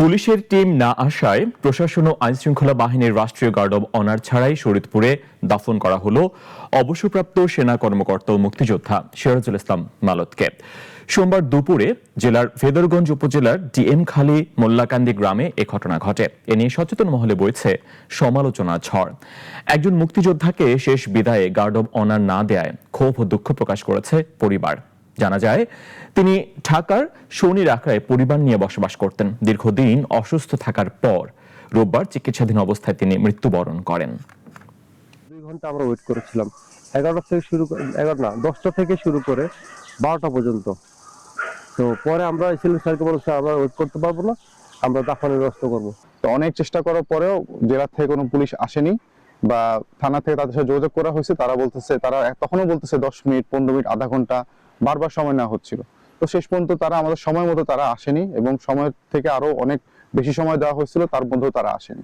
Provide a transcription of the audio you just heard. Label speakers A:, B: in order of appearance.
A: পুলিশের টিম না আসায় প্রশাসন ও আইনশৃঙ্খলা বাহিনীর রাষ্ট্রীয় গার্ড অব অনার ছাড়াই শরীয়তপুরে দাফন করা হলো অবসরপ্রাপ্ত সেনা কর্মকর্তা ও মুক্তিযোদ্ধা সিরাজুল ইসলাম মালতকে। সোমবার দুপুরে জেলার ভেদরগঞ্জ উপজেলার ডিএম খালি মোল্লাকান্দি গ্রামে এ ঘটনা ঘটে। এ নিয়ে সচেতন মহলে বইছে সমালোচনা ঝড়। একজন মুক্তিযোদ্ধাকে শেষ বিদায়ে গার্ড অব অনার না দেয়ায় ক্ষোভ ও দুঃখ প্রকাশ করেছে পরিবার। জানা যায়, তিনি ঢাকার শনির আখড়ায় পরিবার নিয়ে বসবাস করতেন। দীর্ঘদিন অসুস্থ থাকার পর রোববার চিকিৎসাধীন অবস্থায় তিনি মৃত্যুবরণ করেন।
B: 2 ঘন্টা আমরা ওয়েট করেছিলাম, 11টা থেকে শুরু করে 10টা থেকে শুরু করে 12টা পর্যন্ত। তো পরে আমরা এসএলএ স্যারকে বলছি আমরা ওয়েট করতে পারবো না, আমরা দাফনের ব্যবস্থা করবো।
C: তো অনেক চেষ্টা করার পরেও জেলা থেকে কোনো পুলিশ আসেনি বা থানা থেকে তাদের সাথে যোগাযোগ করা হয়েছে। তারা তখনও বলতেছে 10 মিনিট, 15 মিনিট, আধা ঘন্টা, বারবার সময় নেওয়া হচ্ছিল। তো শেষ পর্যন্ত তারা আমাদের সময় মতো তারা আসেনি এবং সময় থেকে আরো অনেক বেশি সময় দেওয়া হয়েছিল, তার মধ্যেও তারা আসেনি।